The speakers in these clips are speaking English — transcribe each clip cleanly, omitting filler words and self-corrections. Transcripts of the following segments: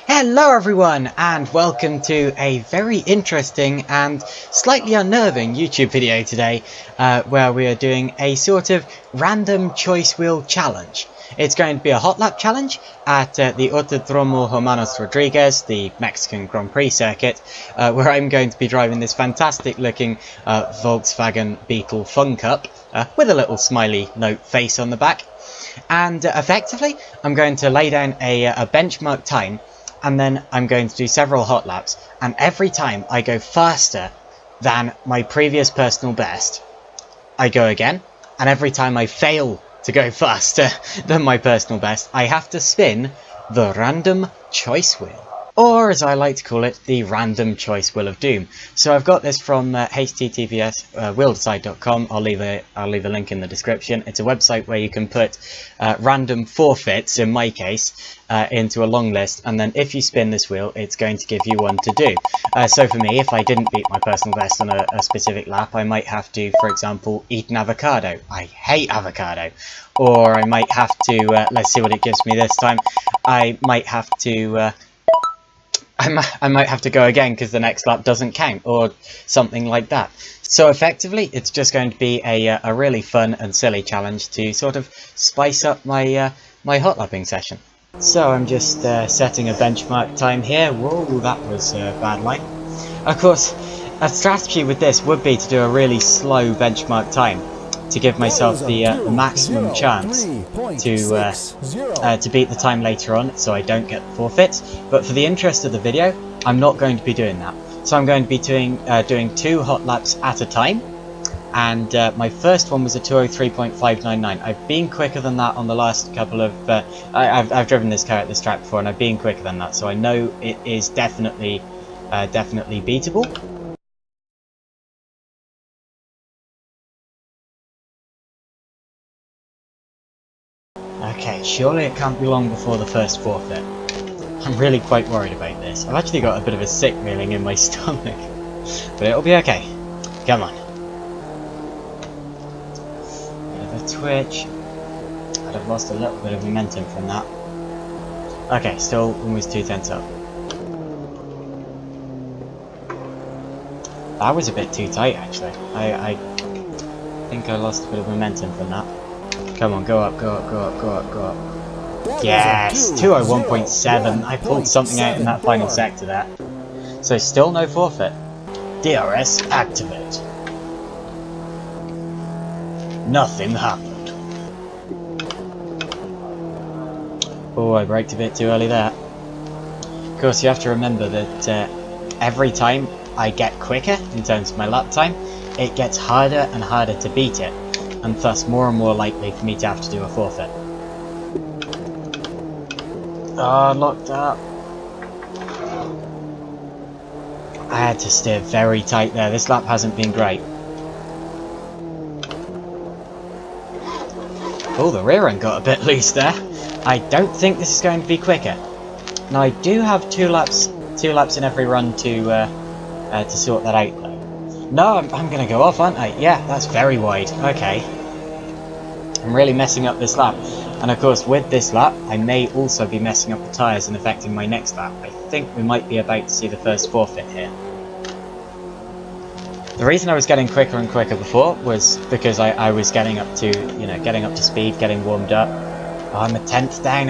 Hello everyone, and welcome to a very interesting and slightly unnerving YouTube video today, where we are doing a sort of random choice wheel challenge. It's going to be a hot lap challenge at the Autodromo Hermanos Rodriguez, the Mexican Grand Prix circuit, where I'm going to be driving this fantastic looking Volkswagen Beetle Fun Cup with a little smiley note face on the back. And effectively, I'm going to lay down a benchmark time, and then I'm going to do several hot laps, and every time I go faster than my previous personal best, I go again, and every time I fail to go faster than my personal best, I have to spin the random choice wheel. Or, as I like to call it, the random choice wheel of doom. So I've got this from https wheeldecide.com. I'll leave a link in the description. It's a website where you can put random forfeits, in my case, into a long list, and then if you spin this wheel, it's going to give you one to do. So for me, if I didn't beat my personal best on a specific lap, I might have to, for example, eat an avocado. I hate avocado. Or I might have to, let's see what it gives me this time. I might have to I might have to go again because the next lap doesn't count, or something like that. So effectively, it's just going to be a really fun and silly challenge to sort of spice up my my hot lapping session. So I'm just setting a benchmark time here. Whoa, that was a bad line. Of course, a strategy with this would be to do a really slow benchmark time, to give myself the maximum chance to beat the time later on, so I don't get the forfeits. But for the interest of the video, I'm not going to be doing that. So I'm going to be doing 2 hot laps at a time, and my first one was a 2:03.599. I've been quicker than that on the last couple of. I've driven this car at this track before, and I've been quicker than that, so I know it is definitely beatable. Okay, surely it can't be long before the first forfeit. I'm really quite worried about this. I've actually got a bit of a sick feeling in my stomach, but it'll be okay. Come on. Bit of a twitch. I'd have lost a little bit of momentum from that. Okay, still almost 2/10 up. That was a bit too tight, actually. I think I lost a bit of momentum from that. Come on, go up, go up, go up, go up, go up. Yes! 201.7. I pulled something out in that final sector there. So still no forfeit. DRS activate. Nothing happened. Oh, I braked a bit too early there. Of course, you have to remember that every time I get quicker in terms of my lap time, it gets harder and harder to beat it, and thus more and more likely for me to have to do a forfeit. Oh, locked up. I had to steer very tight there. This lap hasn't been great. Oh, the rear end got a bit loose there. I don't think this is going to be quicker. Now I do have two laps in every run to sort that out though. No, I'm going to go off, aren't I? Yeah, that's very wide. Okay. I'm really messing up this lap. And of course, with this lap, I may also be messing up the tyres and affecting my next lap. I think we might be about to see the first forfeit here. The reason I was getting quicker and quicker before was because I was getting up to, getting up to speed, getting warmed up. Oh, I'm a 10th down,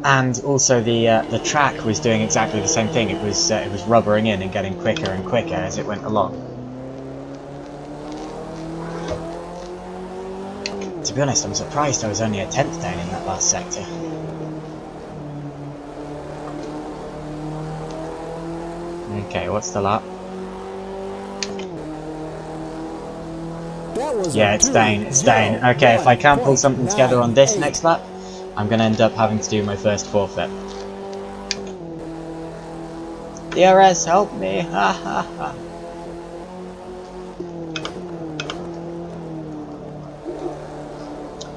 And also the track was doing exactly the same thing. It was rubbering in and getting quicker and quicker as it went along. To be honest, I'm surprised I was only a 10th down in that last sector. Okay, what's the lap? Yeah, it's down. Okay, if I can't pull something together on this next lap, I'm going to end up having to do my first forfeit. DRS, help me! Ha ha ha!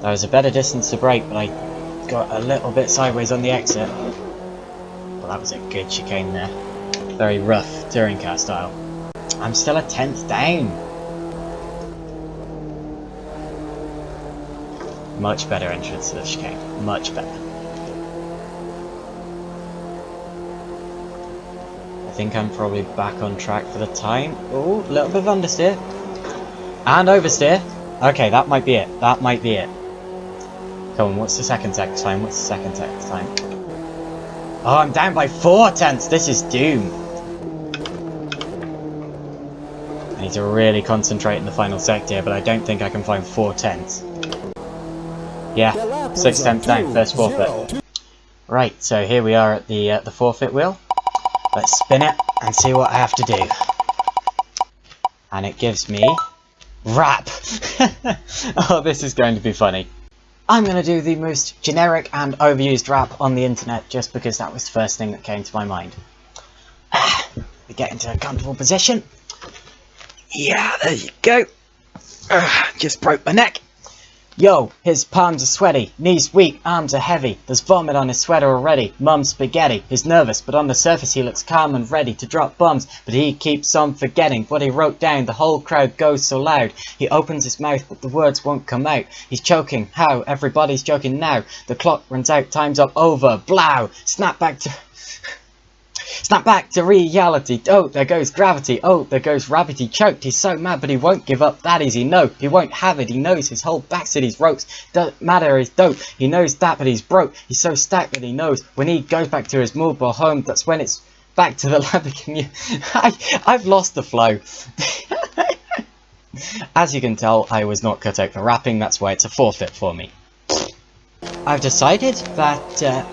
There was a better distance to brake, but I got a little bit sideways on the exit. Well, that was a good chicane there. Very rough touring car style. I'm still a 10th down. Much better entrance to the chicane. Much better. think I'm probably back on track for the time. Oh, a little bit of understeer. And oversteer. Okay, that might be it. That might be it. Come on, what's the second tech time? What's the second tech time? Oh, I'm down by 4 tenths. This is doom. I need to really concentrate in the final sector, but I don't think I can find 4 tenths. Yeah, 6 tenths down, first forfeit. Right, so here we are at the forfeit wheel. Let's spin it and see what I have to do. And it gives me rap. Oh, this is going to be funny. I'm going to do the most generic and overused rap on the internet just because that was the first thing that came to my mind. We get into a comfortable position. Yeah, there you go. Just broke my neck. Yo, his palms are sweaty, knees weak, arms are heavy. There's vomit on his sweater already. Mum's spaghetti. He's nervous, but on the surface he looks calm and ready to drop bombs. But he keeps on forgetting what he wrote down. The whole crowd goes so loud. He opens his mouth, but the words won't come out. He's choking. How? Everybody's joking now. The clock runs out. Time's up. Over. Blow. Snap back to reality. Oh, there goes gravity. Oh, there goes rabbit. He choked. He's so mad, but he won't give up that easy. No, he won't have it. He knows his whole back's at his ropes. Doesn't matter, he's dope. He knows that, but he's broke. He's so stacked that he knows when he goes back to his mobile home, that's when it's back to the lab again. I've lost the flow. As you can tell, I was not cut out for rapping. That's why it's a forfeit for me. I've decided that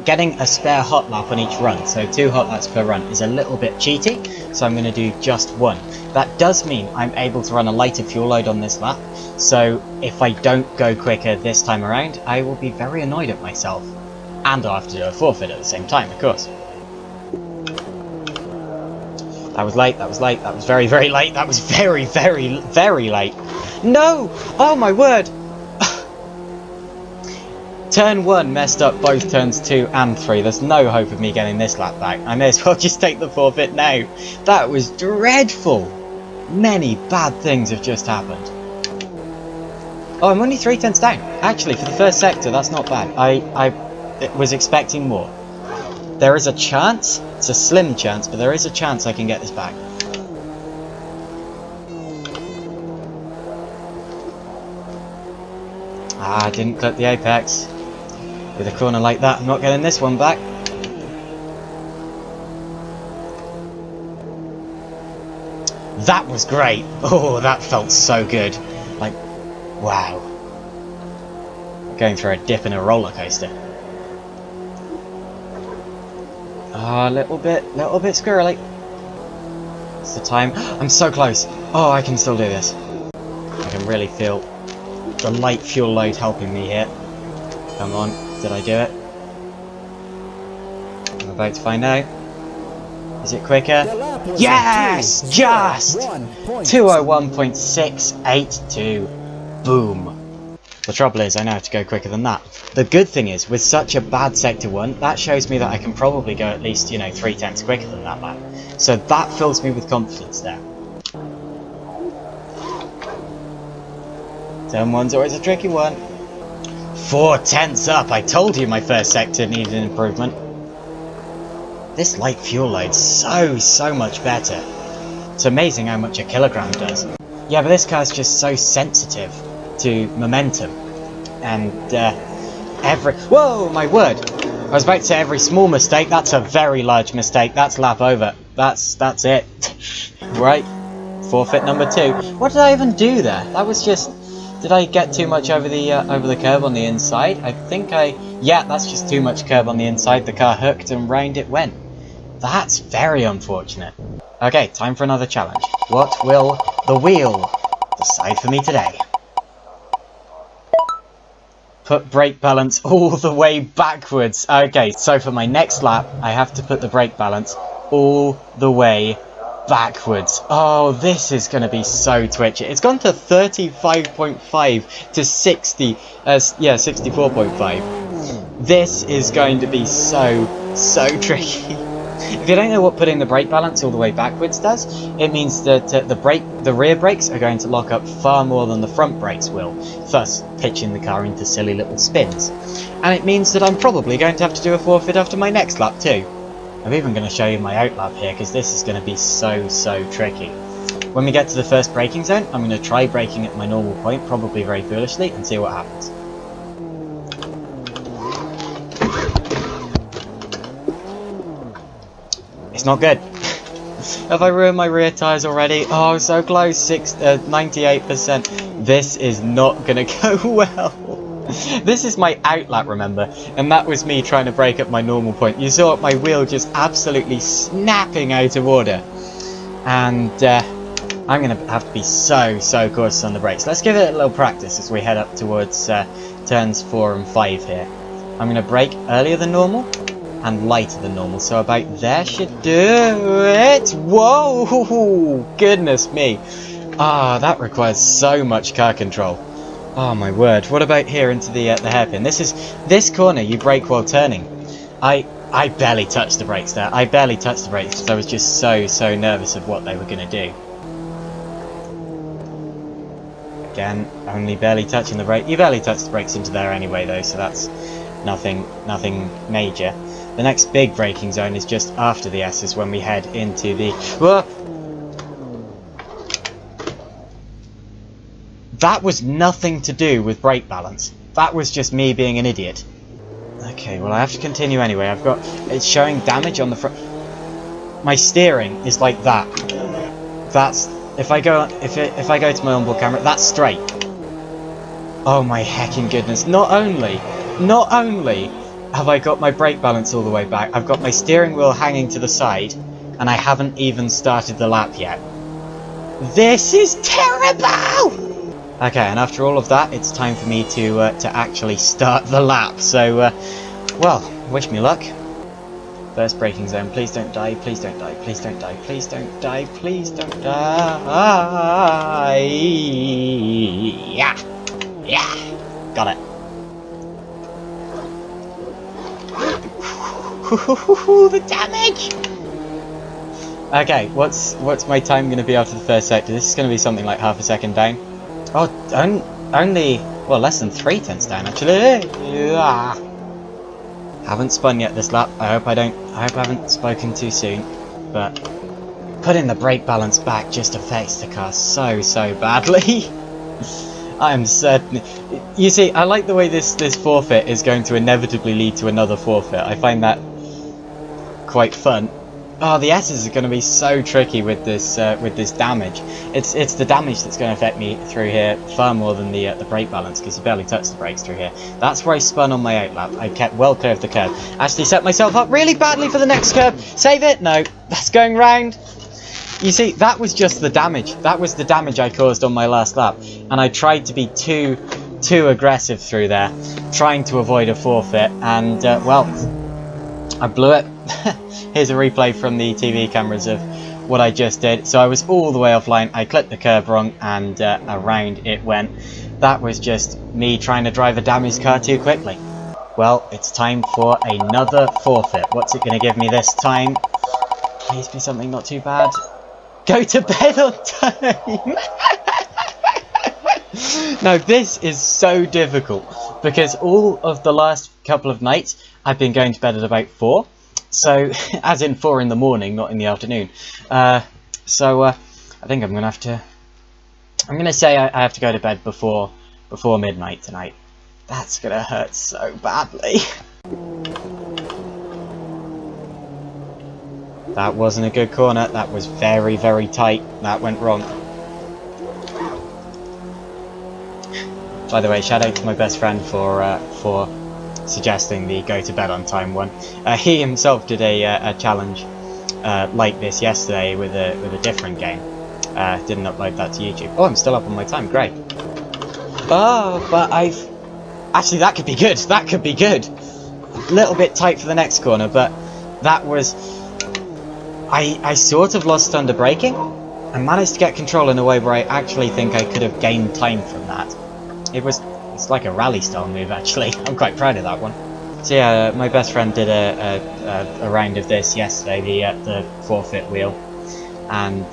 getting a spare hot lap on each run, so 2 hot laps per run, is a little bit cheaty, so I'm going to do just 1. That does mean I'm able to run a lighter fuel load on this lap, so if I don't go quicker this time around, I will be very annoyed at myself. And I'll have to do a forfeit at the same time, of course. That was late, that was late, that was very, very late, that was very, very, very late. No! Oh my word! Turn 1 messed up both turns 2 and 3. There's no hope of me getting this lap back. I may as well just take the forfeit now. That was dreadful. Many bad things have just happened. Oh, I'm only 3 tenths down. Actually, for the first sector, that's not bad. I was expecting more. There is a chance. It's a slim chance, but there is a chance I can get this back. Ah, I didn't clip the apex. With a corner like that, I'm not getting this one back. That was great. Oh, that felt so good. Like, wow. Going through a dip in a roller coaster. Ah, a little bit squirrely. It's the time. I'm so close. Oh, I can still do this. I can really feel the light fuel load helping me here. Come on, did I do it? I'm about to find out. Is it quicker? Yes! Just! 201.682. Boom. The trouble is, I now have to go quicker than that. The good thing is, with such a bad sector 1, that shows me that I can probably go at least, 3 tenths quicker than that lap. So that fills me with confidence there. Turn 1's always a tricky one. 4 tenths up! I told you my first sector needed an improvement. This light fuel load's so much better. It's amazing how much a kilogram does. Yeah, but this car's just so sensitive to momentum. And whoa, my word! I was about to say every small mistake. That's a very large mistake. That's lap over. That's it. Right. Forfeit number 2. What did I even do there? That was just... Did I get too much over the curb on the inside? I think yeah, that's just too much curb on the inside. The car hooked and round it went. That's very unfortunate. Okay, time for another challenge. What will the wheel decide for me today? Put brake balance all the way backwards. Okay, so for my next lap, I have to put the brake balance all the way backwards. Oh, this is going to be so twitchy. It's gone to 35.5 to 60, yeah, 64.5. This is going to be so tricky. If you don't know what putting the brake balance all the way backwards does, it means that the rear brakes are going to lock up far more than the front brakes will, thus pitching the car into silly little spins. And it means that I'm probably going to have to do a forfeit after my next lap too. I'm even going to show you my outlap here because this is going to be so tricky. When we get to the first braking zone, I'm going to try braking at my normal point, probably very foolishly, and see what happens. It's not good. Have I ruined my rear tyres already? Oh, so close, 98%. This is not going to go well. This is my outlap, remember, and that was me trying to brake at my normal point. You saw my wheel just absolutely snapping out of order. And I'm going to have to be so cautious on the brakes. Let's give it a little practice as we head up towards turns 4 and 5 here. I'm going to brake earlier than normal and lighter than normal, so about there should do it. Whoa, goodness me. Ah, that requires so much car control. Oh my word. What about here into the hairpin? This corner you brake while turning. I barely touched the brakes there. I barely touched the brakes because I was just so nervous of what they were going to do. Again, only barely touching the brake. You barely touched the brakes into there anyway though, so that's nothing major. The next big braking zone is just after the S's when we head into the... Whoa! That was nothing to do with brake balance. That was just me being an idiot. Okay, well I have to continue anyway. It's showing damage on the front. My steering is like that. That's if I go to my onboard camera, that's straight. Oh my heckin' goodness! Not only have I got my brake balance all the way back, I've got my steering wheel hanging to the side, and I haven't even started the lap yet. This is terrible! Okay, and after all of that, it's time for me to actually start the lap. So, well, wish me luck. First braking zone. Please don't die. Please don't die. Please don't die. Please don't die. Please don't die. Yeah. Got it. The damage. Okay, what's my time going to be after the first sector? This is going to be something like half a second down. Oh, only, well, less than 3 tenths down actually. Yeah. Haven't spun yet this lap. I hope I haven't spoken too soon. But putting the brake balance back just affects the car so badly. I'm certain. You see, I like the way this forfeit is going to inevitably lead to another forfeit. I find that quite fun. Oh, the S's are going to be so tricky with this damage. It's the damage that's going to affect me through here far more than the brake balance, because you barely touched the brakes through here. That's where I spun on my outlap. I kept well clear of the curb. Actually set myself up really badly for the next curb. Save it. No, that's going round. You see, that was just the damage. That was the damage I caused on my last lap, and I tried to be too aggressive through there, trying to avoid a forfeit, and well, I blew it. Here's a replay from the TV cameras of what I just did. So I was all the way offline, I clipped the curb wrong, and around it went. That was just me trying to drive a damaged car too quickly. Well, it's time for another forfeit. What's it going to give me this time? Please be something not too bad. Go to bed on time! Now this is so difficult, because all of the last couple of nights I've been going to bed at about 4. So, as in 4 in the morning, not in the afternoon. I think I'm gonna say I have to go to bed before midnight tonight. That's gonna hurt so badly. That wasn't a good corner. That was very tight. That went wrong. By the way, shout out to my best friend for suggesting the go to bed on time one. He himself did a challenge like this yesterday with a different game. Didn't upload that to YouTube. Oh, I'm still up on my time. Great. Oh, but actually that could be good. That could be good. A little bit tight for the next corner, but that was. I sort of lost under braking and managed to get control in a way where I actually think I could have gained time from that. It's like a rally style move actually. I'm quite proud of that one. So yeah, my best friend did a round of this yesterday, the forfeit wheel, and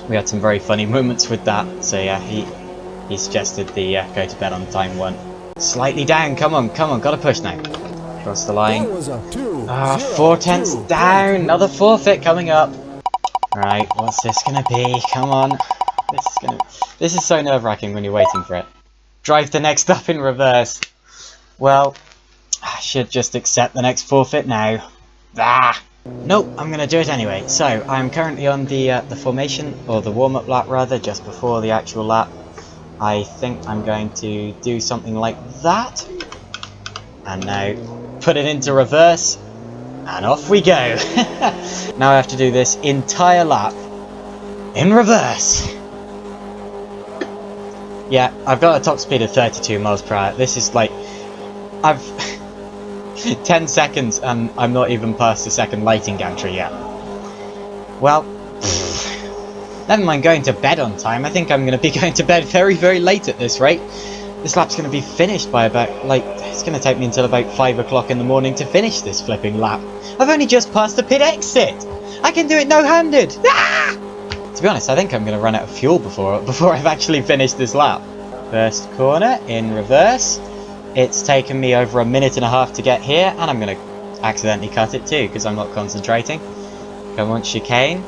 we had some very funny moments with that. So yeah, he suggested the go to bed on time one. Slightly down, come on, gotta push now. Cross the line. That was a 2. Ah, 4/10 down. Another forfeit coming up. Right, what's this gonna be? Come on. This is so nerve-wracking when you're waiting for it. Drive the next up in reverse. Well, I should just accept the next forfeit now. Ah! Nope, I'm gonna do it anyway. So, I'm currently on the formation, or the warm-up lap rather, just before the actual lap. I think I'm going to do something like that. And now, put it into reverse. And off we go! Now I have to do this entire lap in reverse. Yeah, I've got a top speed of 32 miles per hour. This is like... I've... 10 seconds and I'm not even past the second lighting gantry yet. Well... Never mind going to bed on time. I think I'm going to be going to bed very, very late at this rate. This lap's going to be finished by about, like... It's going to take me until about 5 o'clock in the morning to finish this flipping lap. I've only just passed the pit exit! I can do it no-handed! Ah! To be honest, I think I'm going to run out of fuel before I've actually finished this lap. First corner, in reverse. It's taken me over a minute and a half to get here, and I'm going to accidentally cut it too, because I'm not concentrating. Come on, chicane.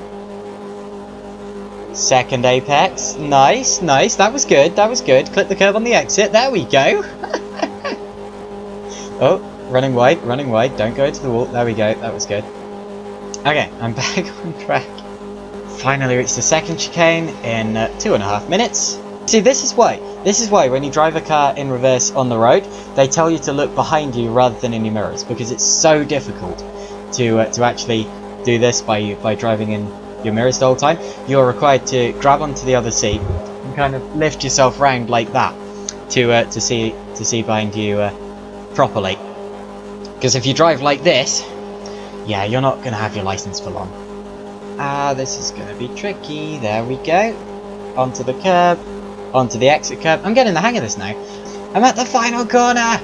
Second apex. Nice, nice. That was good, that was good. Clip the curb on the exit. There we go. Oh, running wide, running wide. Don't go into the wall. There we go. That was good. Okay, I'm back on track. Finally reached the second chicane in 2.5 minutes. See, this is why when you drive a car in reverse on the road, they tell you to look behind you rather than in your mirrors, because it's so difficult to actually do this by driving in your mirrors the whole time. You're required to grab onto the other seat and kind of lift yourself round like that to see behind you properly. Because if you drive like this, yeah, you're not going to have your license for long. Ah, this is going to be tricky. There we go. Onto the curb. Onto the exit curb. I'm getting the hang of this now. I'm at the final corner!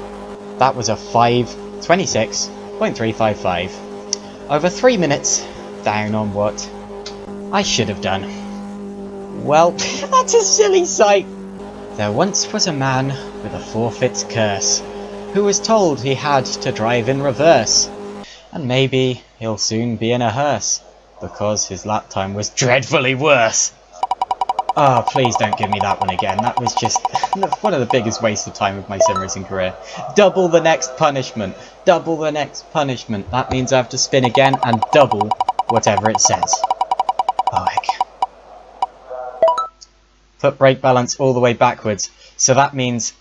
That was a 5:26.355. Over 3 minutes down on what I should have done. Well, that's a silly sight. There once was a man with a forfeits curse, who was told he had to drive in reverse. And maybe he'll soon be in a hearse, because his lap time was dreadfully worse. Oh, please don't give me that one again. That was just one of the biggest wastes of time of my sim racing career. Double the next punishment. Double the next punishment. That means I have to spin again and double whatever it says. Oh, heck. Put brake balance all the way backwards. So that means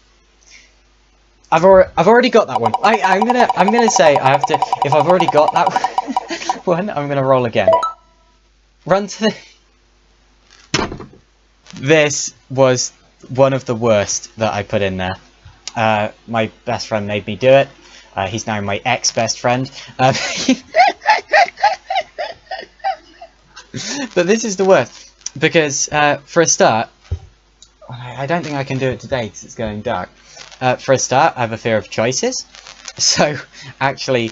I've already got that one. I'm gonna say I have to. If I've already got that one, I'm gonna roll again. Run to the. This was one of the worst that I put in there. My best friend made me do it. He's now my ex-best friend. But this is the worst. Because, for a start, I don't think I can do it today because it's going dark. For a start, I have a fear of choices. So, actually,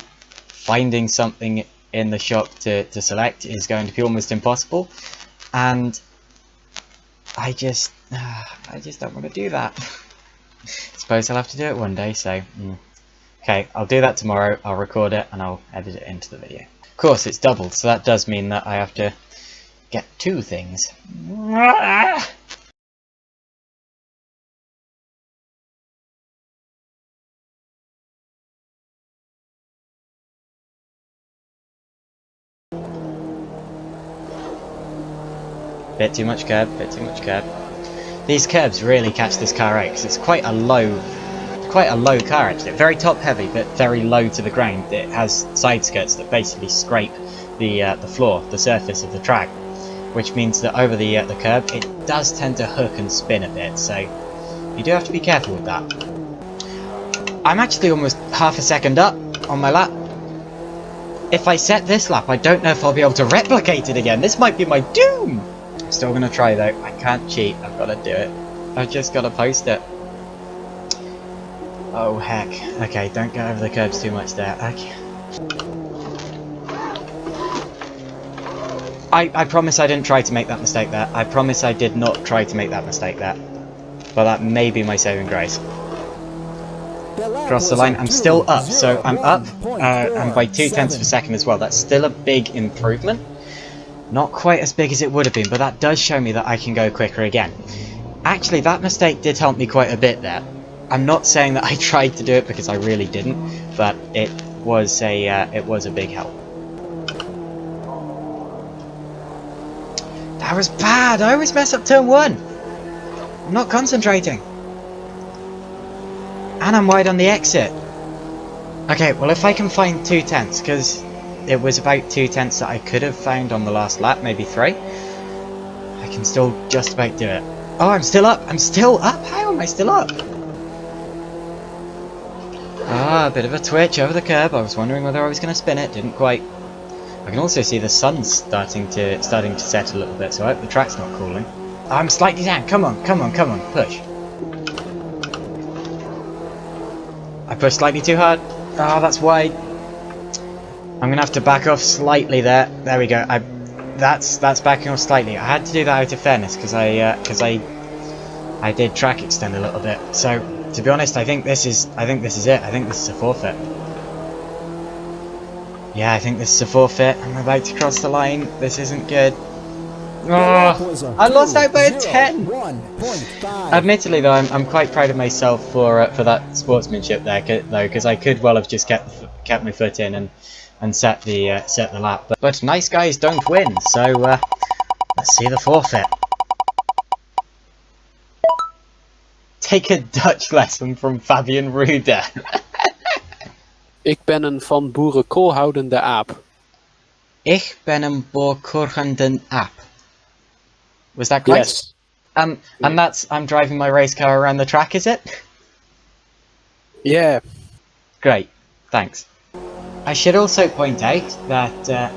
finding something in the shop to select is going to be almost impossible. And I just don't want to do that. Suppose I'll have to do it one day, so... Okay, I'll do that tomorrow, I'll record it, and I'll edit it into the video. Of course, it's doubled, so that does mean that I have to get 2 things. Bit too much curb, bit too much curb. These curbs really catch this car out because it's quite a low car actually. Very top heavy, but very low to the ground. It has side skirts that basically scrape the floor, the surface of the track, which means that over the curb it does tend to hook and spin a bit. So you do have to be careful with that. I'm actually almost half a second up on my lap. If I set this lap, I don't know if I'll be able to replicate it again. This might be my doom. Still gonna try though. I can't cheat. I've got to do it. I've just got to post it. Oh heck. Okay, don't go over the curbs too much there. Okay. I promise I didn't try to make that mistake there. I promise I did not try to make that mistake there. But that may be my saving grace. across the line. I'm still up, so I'm up, and by 0.2 of a second as well. That's still a big improvement. Not quite as big as it would have been, but that does show me that I can go quicker again. Actually, that mistake did help me quite a bit there. I'm not saying that I tried to do it because I really didn't, but it was a big help. That was bad! I always mess up turn 1! I'm not concentrating. And I'm wide on the exit. Okay, well if I can find 0.2, because it was about 0.2 that I could have found on the last lap, maybe 3, I can still just about do it. Oh, I'm still up! I'm still up! How am I still up? Ah, a bit of a twitch over the curb. I was wondering whether I was going to spin it. Didn't quite. I can also see the sun's starting to set a little bit, so I hope the track's not cooling. I'm slightly down. Come on, come on, come on. Push. I pushed slightly too hard. Ah, oh, that's wide. I'm going to have to back off slightly there. There we go. That's backing off slightly. I had to do that out of fairness because I did track extend a little bit. So to be honest, I think this is it. I think this is a forfeit. Yeah, I think this is a forfeit. I'm about to cross the line. This isn't good. Oh, I lost out by a 10. Admittedly, though, I'm quite proud of myself for that sportsmanship there, though, because I could well have just kept my foot in and set the lap. But nice guys don't win. So let's see the forfeit. Take a Dutch lesson from Fabian Ruder. Ik ben een van boerenkool houdende aap. Ich ben een boerkoolhoudende aap. Was that correct? Yes. And that's I'm driving my race car around the track, is it? Yeah. Great, thanks. I should also point out that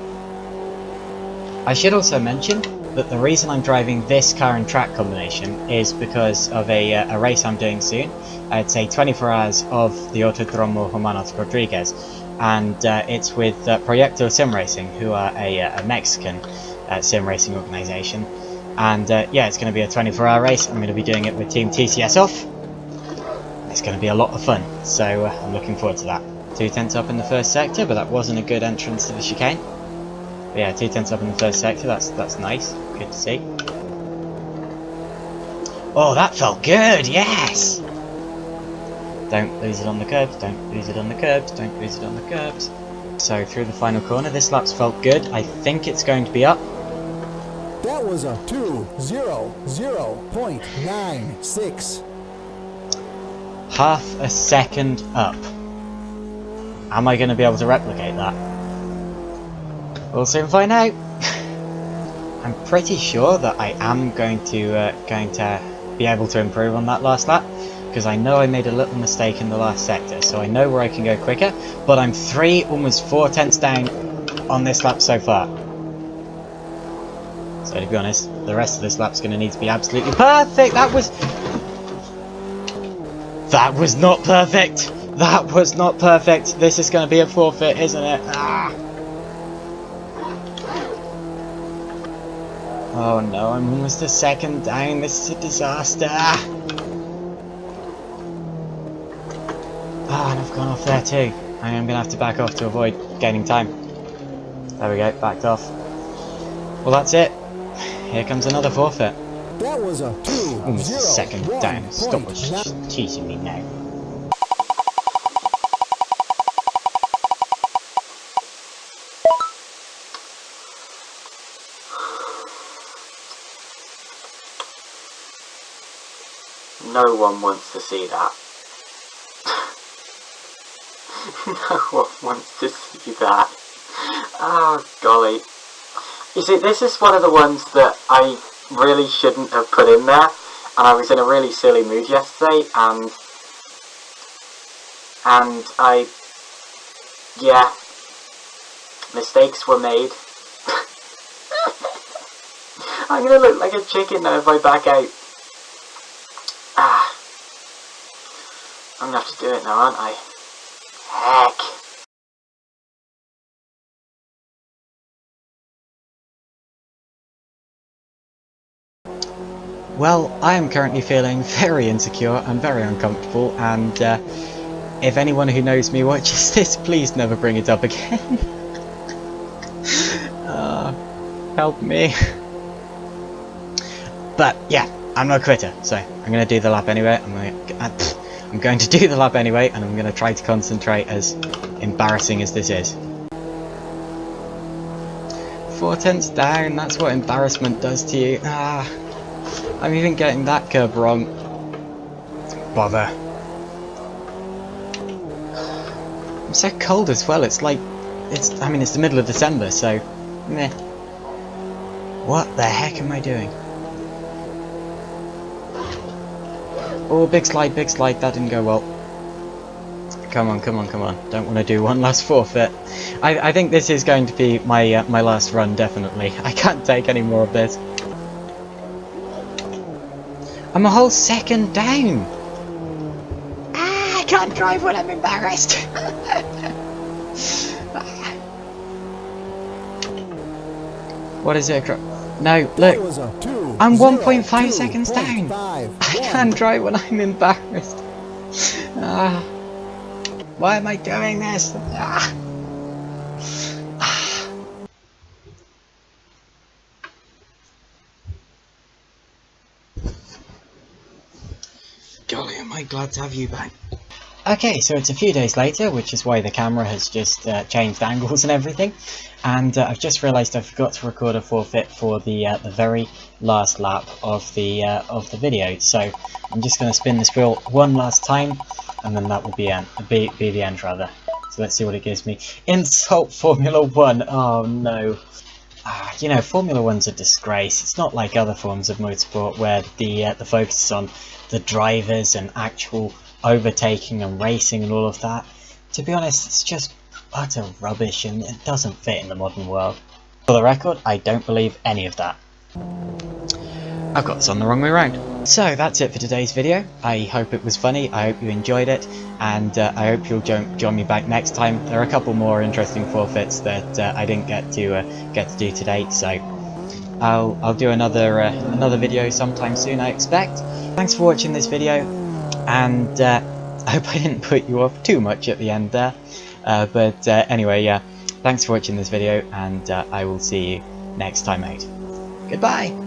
I should also mention that the reason I'm driving this car and track combination is because of a race I'm doing soon. It's a 24 hours of the Autodromo Hermanos Rodriguez, and it's with Proyecto Sim Racing, who are a Mexican sim racing organisation. And yeah, it's going to be a 24-hour race. I'm going to be doing it with Team TCS off. It's going to be a lot of fun, so I'm looking forward to that. 0.2 up in the first sector, but that wasn't a good entrance to the chicane. But yeah, 0.2 up in the first sector, that's nice. Good to see. Oh, that felt good, yes! Don't lose it on the curbs, don't lose it on the curbs, don't lose it on the curbs. So through the final corner, this lap's felt good. I think it's going to be up. That was a 2:00.96. Half a second up. Am I going to be able to replicate that? We'll soon find out. I'm pretty sure that I am going to be able to improve on that last lap, because I know I made a little mistake in the last sector, so I know where I can go quicker, but I'm 3, almost 4/10 down on this lap so far. So to be honest, the rest of this lap's going to need to be absolutely perfect. That was not perfect. That was not perfect. This is going to be a forfeit, isn't it? Ah. Oh no, I'm almost a second down. This is a disaster. Ah, and I've gone off there too. I am going to have to back off to avoid gaining time. There we go, backed off. Well, that's it. Here comes another forfeit. That was a 2:00.96. Almost a second down. Stop cheating me now. No one wants to see that. No one wants to see that. Oh, golly. You see, this is one of the ones that I really shouldn't have put in there, and I was in a really silly mood yesterday, and yeah, mistakes were made. I'm gonna look like a chicken now if I back out. I'm gonna have to do it now, aren't I? Heck. Well, I am currently feeling very insecure and very uncomfortable, and if anyone who knows me watches this, please never bring it up again. Help me. But yeah, I'm not a quitter, so I'm going to do the lap anyway. I'm going to do the lap anyway, and I'm going to try to concentrate, as embarrassing as this is. 4 tenths down, that's what embarrassment does to you. I'm even getting that curb wrong. Bother. I'm so cold as well, it's like, it's the middle of December, so, meh. What the heck am I doing? Oh, big slide, that didn't go well. Come on, come on, come on. Don't want to do one last forfeit. I think this is going to be my my last run, definitely. I can't take any more of this. I'm a whole second down! I can't drive when I'm embarrassed! What is it? No, look! I'm 1.5 seconds down! I can't drive when I'm embarrassed! Why am I doing this? Golly, am I glad to have you back. Okay, so it's a few days later, which is why the camera has just changed angles and everything. And I've just realised I forgot to record a forfeit for the very last lap of the video. So I'm just going to spin this wheel one last time, and then that will be the end rather. So let's see what it gives me. Insult Formula 1. Oh no. You know, Formula 1's a disgrace. It's not like other forms of motorsport where the focus is on the drivers and actual overtaking and racing and all of that. To be honest, it's just utter rubbish and it doesn't fit in the modern world. For the record, I don't believe any of that. I've got this on the wrong way around. So that's it for today's video. I hope it was funny, I hope you enjoyed it, and I hope you'll join me back next time. There are a couple more interesting forfeits that I didn't get to do today, so I'll do another video sometime soon, I expect. Thanks for watching this video, and I hope I didn't put you off too much at the end there. But anyway, yeah, thanks for watching this video, and I will see you next time out. Goodbye!